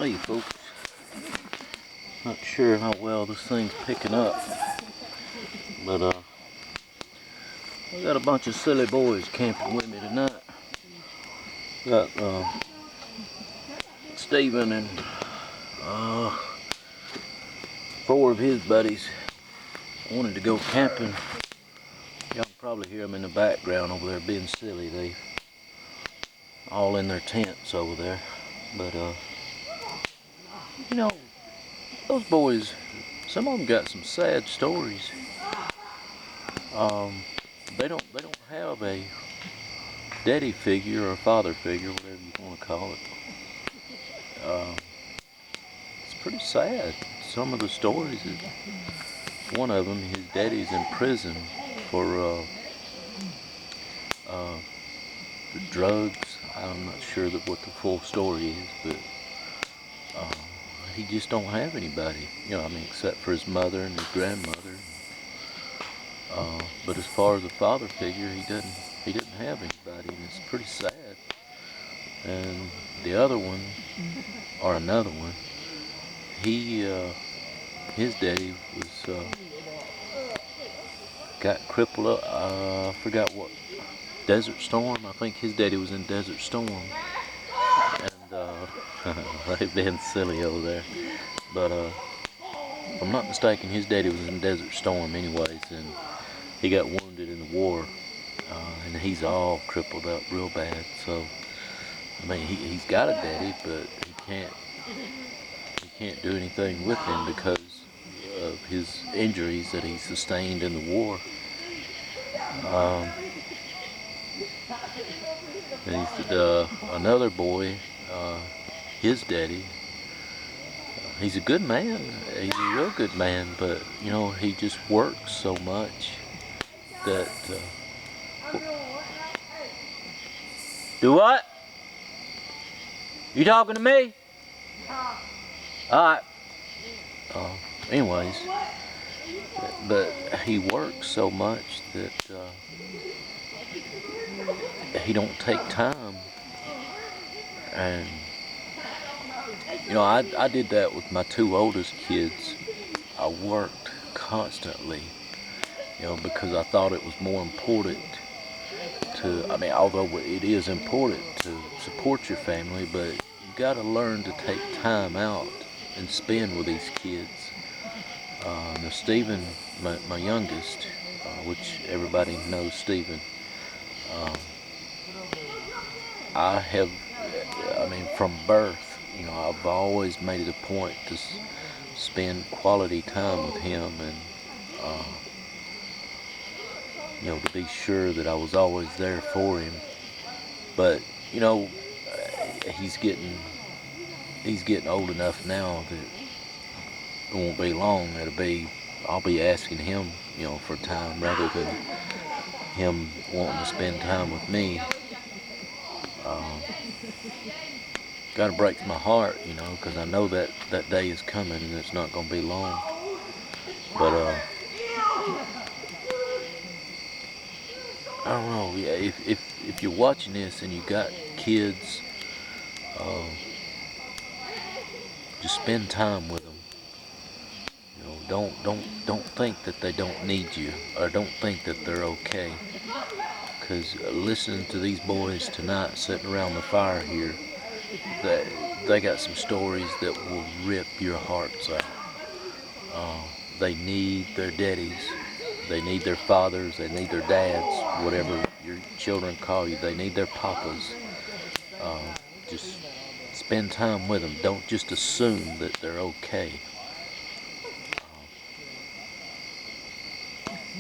Hey folks, not sure how well this thing's picking up, but I got a bunch of silly boys camping with me tonight. Got Steven and four of his buddies wanted to go camping. Y'all can probably hear them in the background over there being silly. They all in their tents over there, but you know, those boys, some of them got some sad stories. They don't have a daddy figure or father figure, whatever you want to call it. It's pretty sad. Some of the stories. One of them, his daddy's in prison for drugs. I'm not sure what the full story is, but he just don't have anybody. Except for his mother and his grandmother. But as far as a father figure, he didn't have anybody, and it's pretty sad. And the other one, or another one, his daddy was got crippled up. I forgot what, Desert Storm. I think his daddy was in Desert Storm, and they've been silly over there. But if I'm not mistaken, his daddy was in Desert Storm anyways, and he got wounded in the war, and he's all crippled up real bad. So he's got a daddy, but he can't do anything with him because of his injuries that he sustained in the war. And he said another boy, his daddy, he's a good man. He's a real good man, but he just works so much that. Do what? You talking to me? Alright. Anyways, but he works so much that he don't take time. And I did that with my two oldest kids. I worked constantly, because I thought it was more important although it is important to support your family, but you got to learn to take time out and spend with these kids. Now Stephen, my youngest, which everybody knows Stephen, from birth, I've always made it a point to spend quality time with him, and to be sure that I was always there for him. But he's getting old enough now that it won't be long. I'll be asking him, for time rather than him wanting to spend time with me. Kind of breaks my heart, because I know that day is coming and it's not going to be long. But I don't know. Yeah, if you're watching this and you got kids, just spend time with them. Don't think that they don't need you, or don't think that they're okay. Because listening to these boys tonight, sitting around the fire here, they got some stories that will rip your hearts out. They need their daddies. They need their fathers, they need their dads, whatever your children call you. They need their papas. Just spend time with them. Don't just assume that they're okay.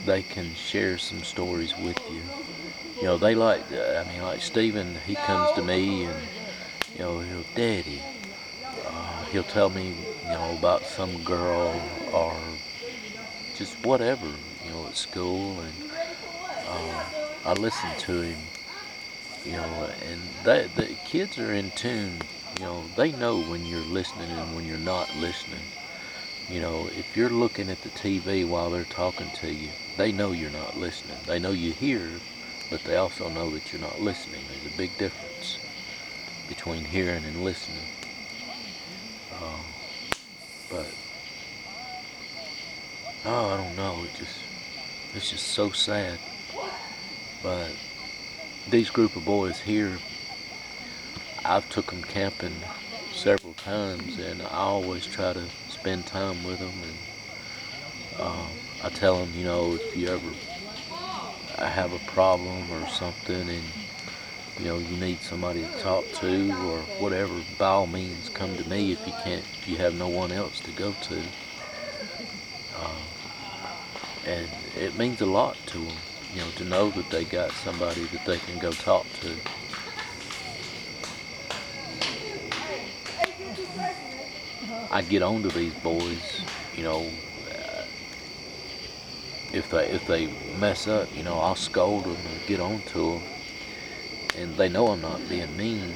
They can share some stories with you. They like Stephen, he comes to me and, he'll, Daddy, he'll tell me, about some girl or just whatever, at school, and I listen to him, and the kids are in tune. They know when you're listening and when you're not listening. If you're looking at the TV while they're talking to you, they know you're not listening. They know you hear, but they also know that you're not listening. There's a big difference between hearing and listening. Uh, but oh, I don't know. It's just so sad. But these group of boys here, I've took them camping several times, and I always try to spend time with them. And I tell them, if you ever have a problem or something, and you need somebody to talk to or whatever, by all means, come to me if you have no one else to go to. And it means a lot to them, to know that they got somebody that they can go talk to. I get on to these boys, if they mess up, I'll scold them and get on to them, and they know I'm not being mean.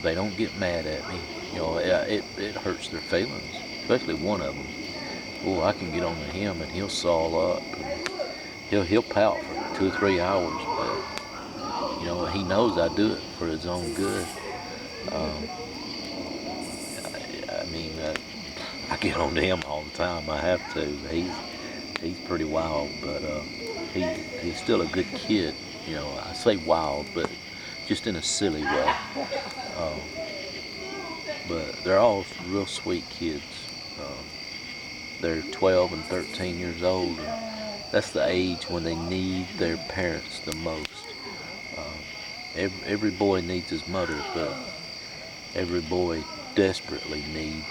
They don't get mad at me. It hurts their feelings, especially one of them. Oh, I can get on to him and he'll saw up. And he'll pout for 2 or 3 hours, but he knows I do it for his own good. I mean, I get on to him all the time. I have to. He's pretty wild, but he's still a good kid. I say wild, but just in a silly way. But they're all real sweet kids. They're 12 and 13 years old. And that's the age when they need their parents the most. Every boy needs his mother, but every boy desperately needs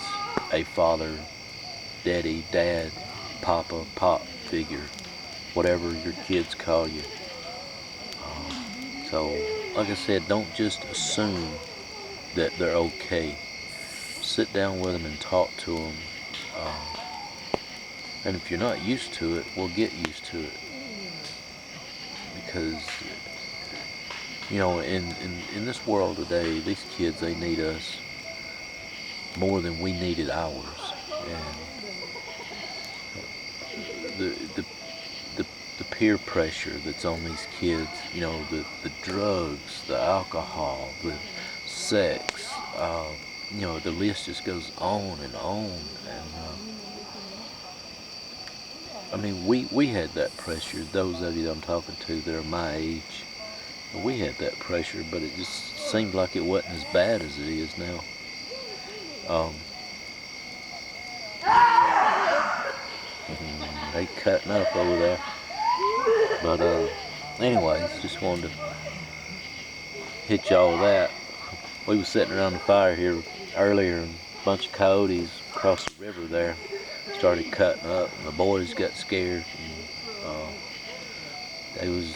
a father, daddy, dad, papa, pop figure, whatever your kids call you. So, like I said, don't just assume that they're okay. Sit down with them and talk to them. And if you're not used to it, well, get used to it. Because, in this world today, these kids, they need us more than we needed ours. And the peer pressure that's on these kids, the drugs, the alcohol, the sex, the list just goes on and on. And I mean, we had that pressure. Those of you that I'm talking to that are my age, we had that pressure, but it just seemed like it wasn't as bad as it is now. They cutting up over there. But anyways, just wanted to hit y'all with that. We was sitting around the fire here earlier, and a bunch of coyotes across the river there started cutting up, and the boys got scared. And, they was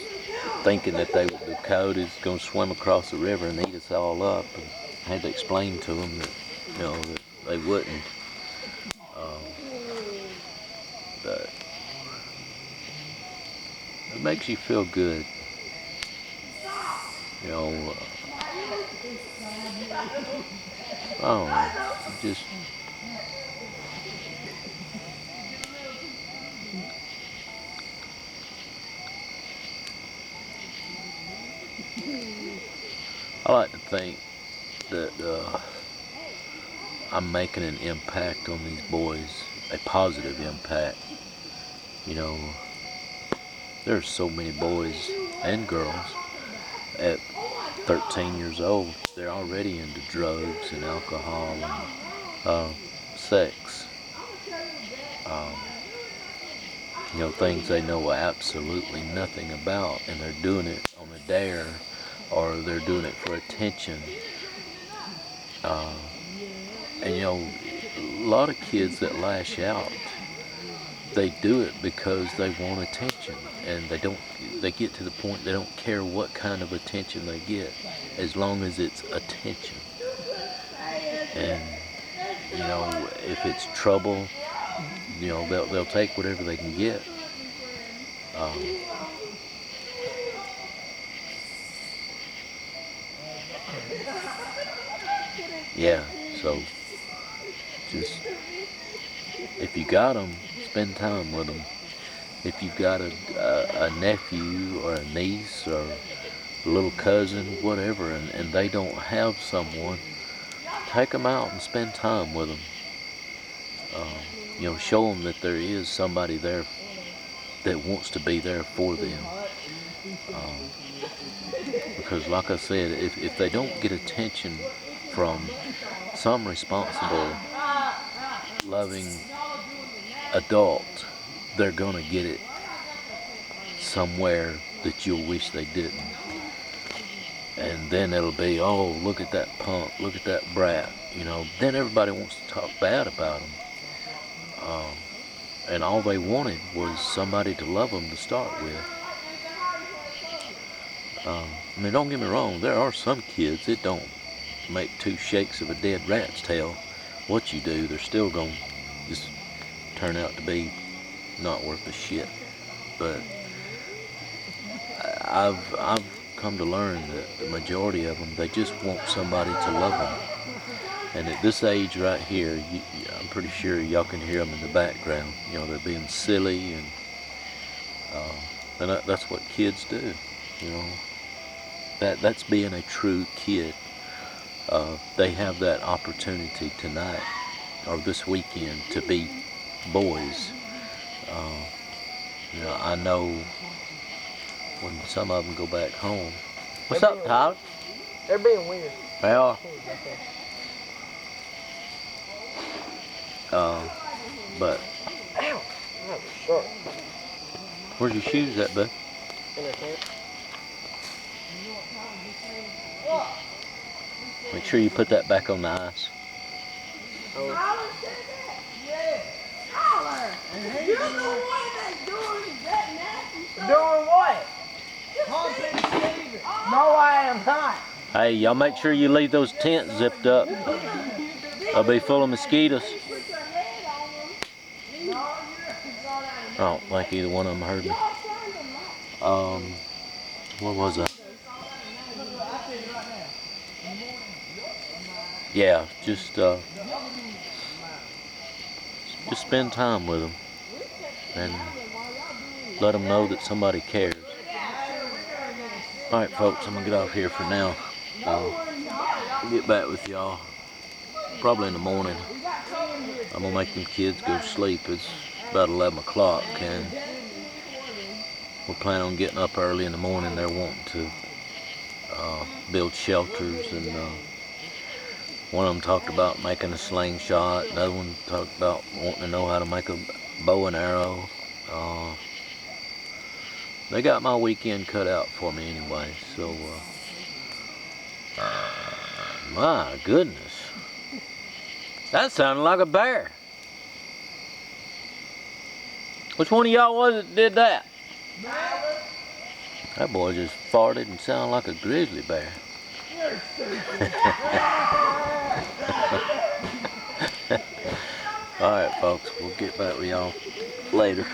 thinking that the coyotes gonna swim across the river and eat us all up, and I had to explain to them that that they wouldn't. But it makes you feel good, I don't know, just I like to think that I'm making an impact on these boys, a positive impact. There's so many boys and girls at 13 years old. They're already into drugs and alcohol and sex. Things they know absolutely nothing about, and they're doing it on a dare, or they're doing it for attention. And a lot of kids that lash out, they do it because they want attention, and they get to the point they don't care what kind of attention they get, as long as it's attention. And if it's trouble, they'll take whatever they can get. Yeah, so just, if you got them, spend time with them. If you've got a nephew or a niece or a little cousin, whatever, and they don't have someone take them out and spend time with them. You know, show them that there is somebody there that wants to be there for them. Because like I said, if they don't get attention from some responsible, loving adult, they're gonna get it somewhere that you'll wish they didn't. And then it'll be, oh, look at that punk, look at that brat, you know. Then everybody wants to talk bad about them. And all they wanted was somebody to love them to start with. I mean, don't get me wrong, there are some kids that don't make two shakes of a dead rat's tail. What you do, they're still gonna just turn out to be not worth a shit. But I've come to learn that the majority of them, they just want somebody to love them. And at this age right here, I'm pretty sure y'all can hear them in the background. You know, they're being silly, and that's what kids do. You know, that's being a true kid. They have that opportunity tonight or this weekend to be boys. You know, I know when some of them go back home. What's up, Tyler? They're being weird. They are. But ow, that was sharp. Where's your shoes at, bud? In their tent. Make sure you put that back on the ice. Oh. You're the one that's doing that nasty stuff. Doing what? Steven. No, I am not. Hey, y'all make sure you leave those tents zipped up. They'll be full of mosquitoes. I don't think either one of them heard me. What was that? Yeah, just spend time with them and let them know that somebody cares. All right, folks, I'm gonna get off here for now. I'll get back with y'all probably in the morning. I'm gonna make them kids go to sleep. It's about 11 o'clock, and we're planning on getting up early in the morning. They're wanting to build shelters, and one of them talked about making a slingshot. Another one talked about wanting to know how to make a bow and arrow. They got my weekend cut out for me anyway, so my goodness, that sounded like a bear. Which one of y'all was it that did that? That boy just farted and sounded like a grizzly bear. Alright, folks, we'll get back with y'all later.